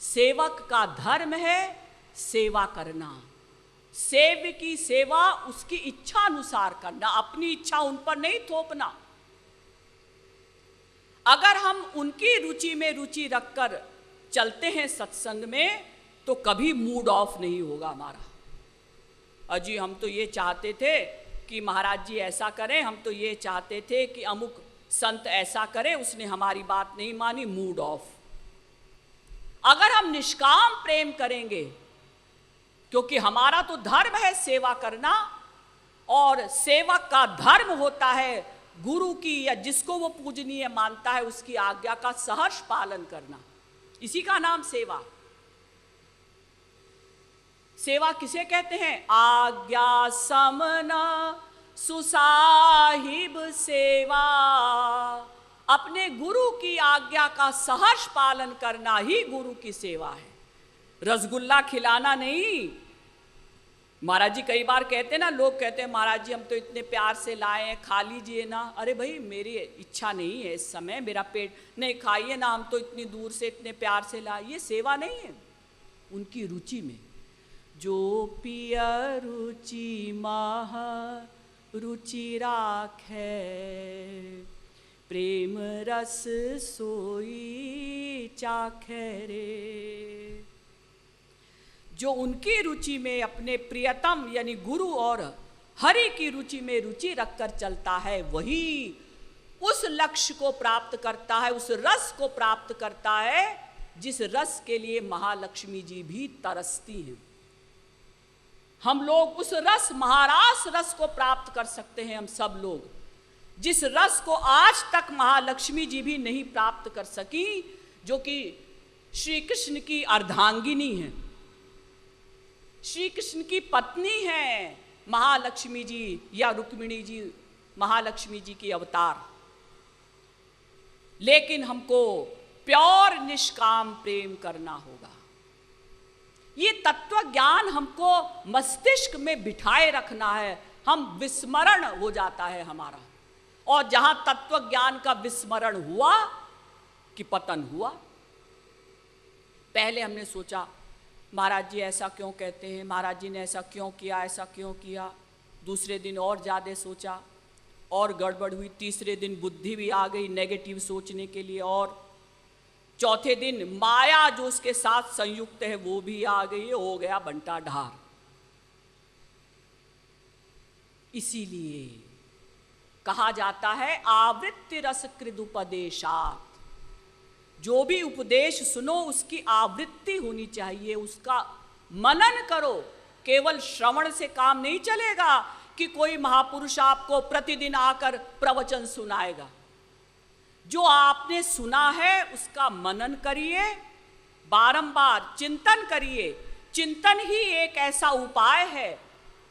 सेवक का धर्म है सेवा करना। सेव्य की सेवा उसकी इच्छा अनुसार करना, अपनी इच्छा उन पर नहीं थोपना। अगर हम उनकी रुचि में रुचि रखकर चलते हैं सत्संग में तो कभी मूड ऑफ नहीं होगा हमारा। अजी हम तो ये चाहते थे कि महाराज जी ऐसा करें, हम तो ये चाहते थे कि अमुक संत ऐसा करे, उसने हमारी बात नहीं मानी, मूड ऑफ। अगर हम निष्काम प्रेम करेंगे, क्योंकि हमारा तो धर्म है सेवा करना, और सेवक का धर्म होता है गुरु की या जिसको वो पूजनीय मानता है उसकी आज्ञा का सहर्ष पालन करना, इसी का नाम सेवा। सेवा किसे कहते हैं? आज्ञा समन सुसाहिब सेवा। अपने गुरु की आज्ञा का सहर्ष पालन करना ही गुरु की सेवा है, रसगुल्ला खिलाना नहीं। महाराज जी कई बार कहते हैं ना, लोग कहते हैं महाराज जी हम तो इतने प्यार से लाए हैं, खा लीजिए ना। अरे भाई मेरी इच्छा नहीं है इस समय, मेरा पेट नहीं, खाइए ना, हम तो इतनी दूर से इतने प्यार से लाए। ये सेवा नहीं है उनकी रुचि में। जो पिय रुचि मह रुचि राखे, प्रेम रस सोई चाखे रे। जो उनकी रुचि में अपने प्रियतम यानी गुरु और हरि की रुचि में रुचि रखकर चलता है, वही उस लक्ष्य को प्राप्त करता है, उस रस को प्राप्त करता है जिस रस के लिए महालक्ष्मी जी भी तरसती हैं। हम लोग उस रस, महारास रस को प्राप्त कर सकते हैं, हम सब लोग, जिस रस को आज तक महालक्ष्मी जी भी नहीं प्राप्त कर सकी, जो कि श्री कृष्ण की अर्धांगिनी है, श्री कृष्ण की पत्नी है महालक्ष्मी जी या रुक्मिणी जी, महालक्ष्मी जी की अवतार। लेकिन हमको प्योर निष्काम प्रेम करना होगा। ये तत्व ज्ञान हमको मस्तिष्क में बिठाए रखना है, हम विस्मरण हो जाता है हमारा। और जहां तत्व ज्ञान का विस्मरण हुआ कि पतन हुआ। पहले हमने सोचा महाराज जी ऐसा क्यों कहते हैं, महाराज जी ने ऐसा क्यों किया, ऐसा क्यों किया। दूसरे दिन और ज़्यादा सोचा और गड़बड़ हुई। तीसरे दिन बुद्धि भी आ गई नेगेटिव सोचने के लिए, और चौथे दिन माया जो उसके साथ संयुक्त है वो भी आ गई, हो गया बंटा ढार। इसीलिए कहा जाता है आवृत्ति रस कृदुपदेशात्, जो भी उपदेश सुनो उसकी आवृत्ति होनी चाहिए, उसका मनन करो। केवल श्रवण से काम नहीं चलेगा कि कोई महापुरुष आपको प्रतिदिन आकर प्रवचन सुनाएगा। जो आपने सुना है उसका मनन करिए, बारंबार चिंतन करिए। चिंतन ही एक ऐसा उपाय है।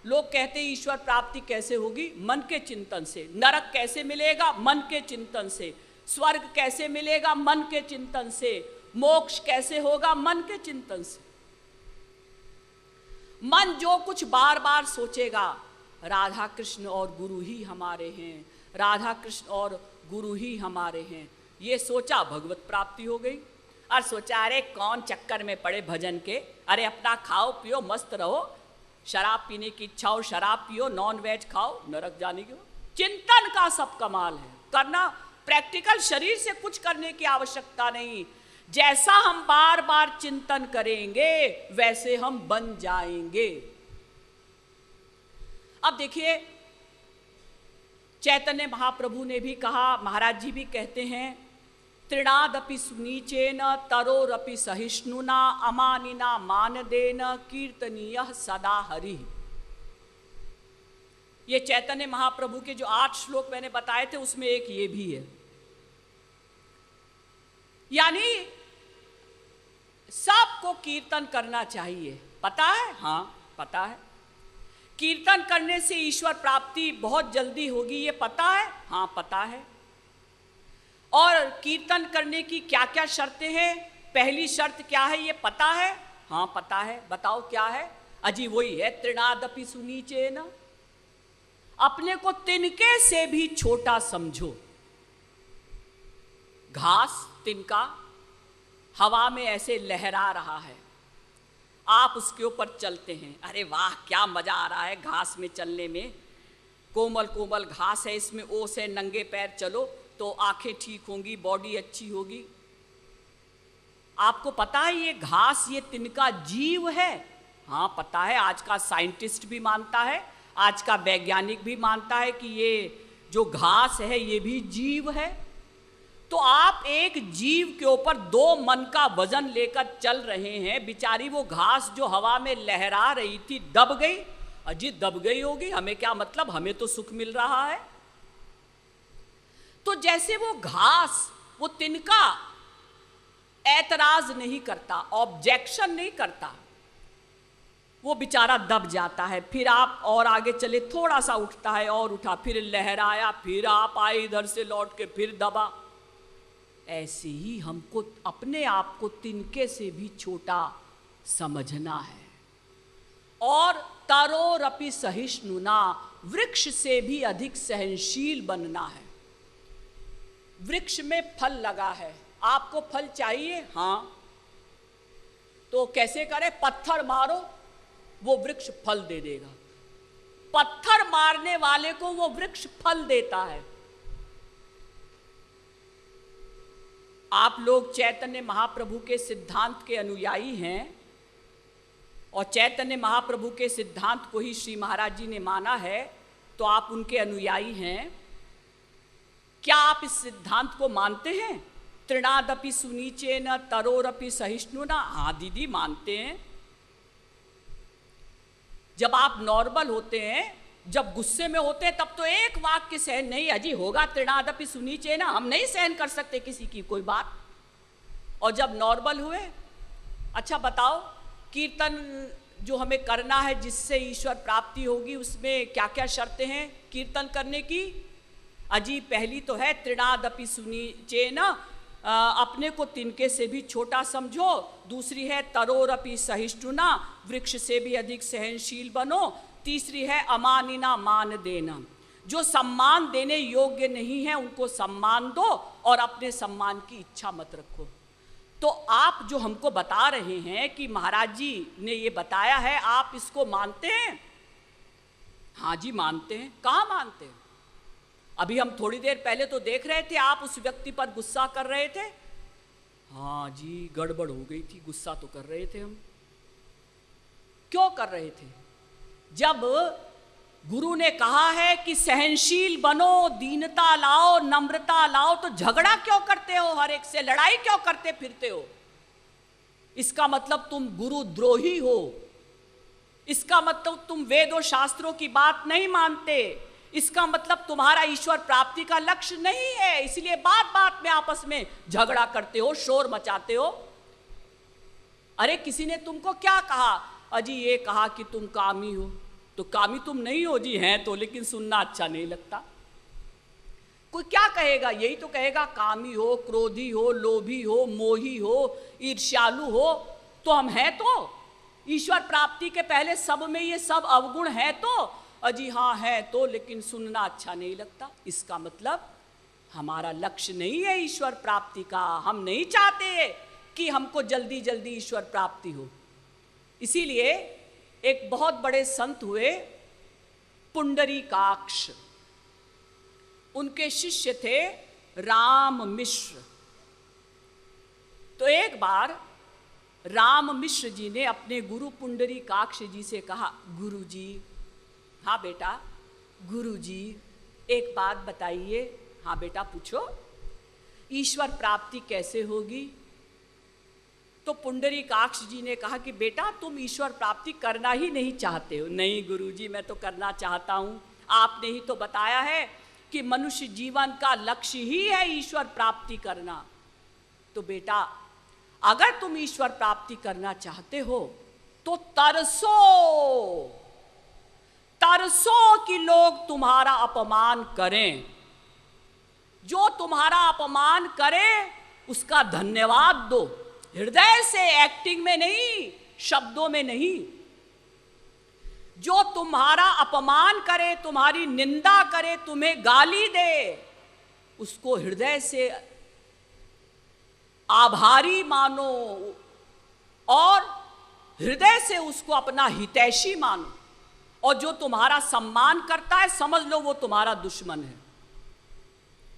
लोग कहते हैं ईश्वर प्राप्ति कैसे होगी? मन के चिंतन से। नरक कैसे मिलेगा? मन के चिंतन से। स्वर्ग कैसे मिलेगा? मन के चिंतन से। मोक्ष कैसे होगा? मन के चिंतन से। मन जो कुछ बार बार सोचेगा, राधा कृष्ण और गुरु ही हमारे हैं, राधा कृष्ण और गुरु ही हमारे हैं, ये सोचा भगवत प्राप्ति हो गई। और सोचा अरे कौन चक्कर में पड़े भजन के, अरे अपना खाओ पियो मस्त रहो, शराब पीने की इच्छा हो शराब पियो, नॉन वेज खाओ, नरक जाने की। चिंतन का सब कमाल है, करना प्रैक्टिकल, शरीर से कुछ करने की आवश्यकता नहीं। जैसा हम बार बार चिंतन करेंगे वैसे हम बन जाएंगे। अब देखिए चैतन्य महाप्रभु ने भी कहा, महाराज जी भी कहते हैं, तृणादपि सुनीचेन तरोरपि सहिष्णुना अमानिना मानदेन कीर्तनीयः सदा हरि। ये चैतन्य महाप्रभु के जो 8 श्लोक मैंने बताए थे उसमें एक ये भी है। यानी सबको कीर्तन करना चाहिए। पता है? हाँ पता है। कीर्तन करने से ईश्वर प्राप्ति बहुत जल्दी होगी, ये पता है? हाँ पता है। और कीर्तन करने की क्या क्या शर्तें हैं? पहली शर्त क्या है ये पता है? हाँ पता है। बताओ क्या है? अजी वही है, तृणादपि सुनीचेन, अपने को तिनके से भी छोटा समझो। घास, तिनका, हवा में ऐसे लहरा रहा है, आप उसके ऊपर चलते हैं, अरे वाह क्या मजा आ रहा है घास में चलने में, कोमल कोमल घास है, इसमें ओस है, नंगे पैर चलो तो आंखें ठीक होंगी, बॉडी अच्छी होगी। आपको पता है ये घास, ये तिनका जीव है? हाँ पता है, आज का साइंटिस्ट भी मानता है, आज का वैज्ञानिक भी मानता है कि ये जो घास है ये भी जीव है। तो आप एक जीव के ऊपर 2 मन का वजन लेकर चल रहे हैं, बेचारी वो घास जो हवा में लहरा रही थी दब गई। अजी दब गई होगी, हमें क्या मतलब, हमें तो सुख मिल रहा है। तो जैसे वो घास, वो तिनका ऐतराज नहीं करता, ऑब्जेक्शन नहीं करता, वो बेचारा दब जाता है। फिर आप और आगे चले, थोड़ा सा उठता है और उठा, फिर लहराया, फिर आप आए इधर से लौट के, फिर दबा। ऐसे ही हमको अपने आप को तिनके से भी छोटा समझना है और तरोरपि सहिष्णुना, वृक्ष से भी अधिक सहनशील बनना है। वृक्ष में फल लगा है, आपको फल चाहिए? हाँ, तो कैसे करें? पत्थर मारो, वो वृक्ष फल दे देगा। पत्थर मारने वाले को वो वृक्ष फल देता है। आप लोग चैतन्य महाप्रभु के सिद्धांत के अनुयायी हैं और चैतन्य महाप्रभु के सिद्धांत को ही श्री महाराज जी ने माना है, तो आप उनके अनुयायी हैं। क्या आप इस सिद्धांत को मानते हैं? तृणादपि सुनीचेन तरोरपि सहिष्णुना। हाँ दीदी मानते हैं। जब आप नॉर्मल होते हैं, जब गुस्से में होते हैं, तब तो एक वाक्य सहन नहीं, अजी होगा तृणादपि सुनीचेन, हम नहीं सहन कर सकते किसी की कोई बात। और जब नॉर्मल हुए, अच्छा बताओ कीर्तन जो हमें करना है जिससे ईश्वर प्राप्ति होगी, उसमें क्या क्या शर्तें हैं कीर्तन करने की? अजी पहली तो है तृणादपि सुनीचेन, अपने को तिनके से भी छोटा समझो। दूसरी है तरोरपि सहिष्णुना, वृक्ष से भी अधिक सहनशील बनो। तीसरी है अमानिना मान देना, जो सम्मान देने योग्य नहीं है उनको सम्मान दो और अपने सम्मान की इच्छा मत रखो। तो आप जो हमको बता रहे हैं कि महाराज जी ने ये बताया है, आप इसको मानते हैं? हाँ जी मानते हैं। कहाँ मानते हैं? अभी हम थोड़ी देर पहले तो देख रहे थे आप उस व्यक्ति पर गुस्सा कर रहे थे। हाँ जी गड़बड़ हो गई थी, गुस्सा तो कर रहे थे हम। क्यों कर रहे थे? जब गुरु ने कहा है कि सहनशील बनो, दीनता लाओ, नम्रता लाओ, तो झगड़ा क्यों करते हो? हर एक से लड़ाई क्यों करते फिरते हो? इसका मतलब तुम गुरु द्रोही हो, इसका मतलब तुम वेदों शास्त्रों की बात नहीं मानते, इसका मतलब तुम्हारा ईश्वर प्राप्ति का लक्ष्य नहीं है, इसलिए बात बात में आपस में झगड़ा करते हो, शोर मचाते हो। अरे किसी ने तुमको क्या कहा? अजी ये कहा कि तुम कामी हो। तो कामी तुम नहीं हो जी, हैं तो, लेकिन सुनना अच्छा नहीं लगता। कोई क्या कहेगा? यही तो कहेगा कामी हो, क्रोधी हो, लोभी हो, मोही हो, ईर्ष्यालु हो। तो हम हैं तो, ईश्वर प्राप्ति के पहले सब में ये सब अवगुण है तो, अजी हाँ है तो, लेकिन सुनना अच्छा नहीं लगता। इसका मतलब हमारा लक्ष्य नहीं है ईश्वर प्राप्ति का, हम नहीं चाहते कि हमको जल्दी जल्दी ईश्वर प्राप्ति हो। इसीलिए एक बहुत बड़े संत हुए पुंडरीकाक्ष, उनके शिष्य थे राम मिश्र। तो एक बार राम मिश्र जी ने अपने गुरु पुंडरीकाक्ष जी से कहा, गुरु जी, हाँ बेटा, गुरु जी एक बात बताइए। हाँ बेटा पूछो, ईश्वर प्राप्ति कैसे होगी? तो पुंडरीकाक्ष जी ने कहा कि बेटा तुम ईश्वर प्राप्ति करना ही नहीं चाहते हो। नहीं गुरुजी मैं तो करना चाहता हूँ, आपने ही तो बताया है कि मनुष्य जीवन का लक्ष्य ही है ईश्वर प्राप्ति करना। तो बेटा अगर तुम ईश्वर प्राप्ति करना चाहते हो तो तरसो, तरसो कि लोग तुम्हारा अपमान करें। जो तुम्हारा अपमान करे उसका धन्यवाद दो, हृदय से, एक्टिंग में नहीं, शब्दों में नहीं। जो तुम्हारा अपमान करे, तुम्हारी निंदा करे, तुम्हें गाली दे, उसको हृदय से आभारी मानो और हृदय से उसको अपना हितैषी मानो, और जो तुम्हारा सम्मान करता है समझ लो वो तुम्हारा दुश्मन है।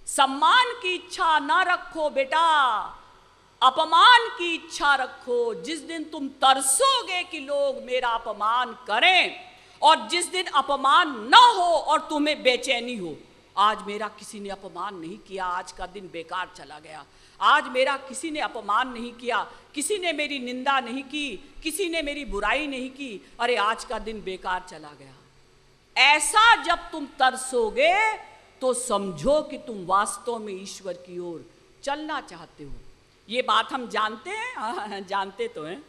सम्मान की इच्छा ना रखो बेटा, अपमान की इच्छा रखो। जिस दिन तुम तरसोगे कि लोग मेरा अपमान करें, और जिस दिन अपमान ना हो और तुम्हें बेचैनी हो, आज मेरा किसी ने अपमान नहीं किया, आज का दिन बेकार चला गया, आज मेरा किसी ने अपमान नहीं किया, किसी ने मेरी निंदा नहीं की, किसी ने मेरी बुराई नहीं की, अरे आज का दिन बेकार चला गया। ऐसा जब तुम तरसोगे तो समझो कि तुम वास्तव में ईश्वर की ओर चलना चाहते हो। ये बात हम जानते हैं, हाँ, जानते तो हैं,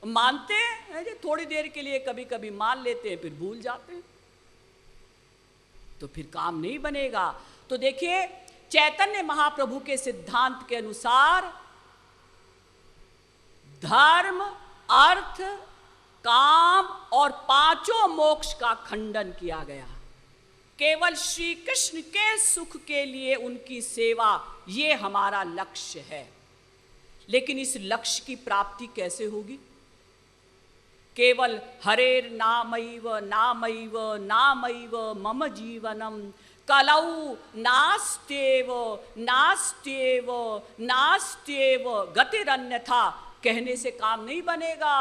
मानते हैं, थोड़ी देर के लिए कभी कभी मान लेते हैं फिर भूल जाते हैं, तो फिर काम नहीं बनेगा। तो देखिए चैतन्य महाप्रभु के सिद्धांत के अनुसार धर्म, अर्थ, काम और पांचों मोक्ष का खंडन किया गया। केवल श्री कृष्ण के सुख के लिए उनकी सेवा, ये हमारा लक्ष्य है। लेकिन इस लक्ष्य की प्राप्ति कैसे होगी? केवल हरेर नामैव नामैव नामैव मम जीवनम कलौ नास्त्येव नास्त्येव नास्त्येव गतिरन्यथा कहने से काम नहीं बनेगा।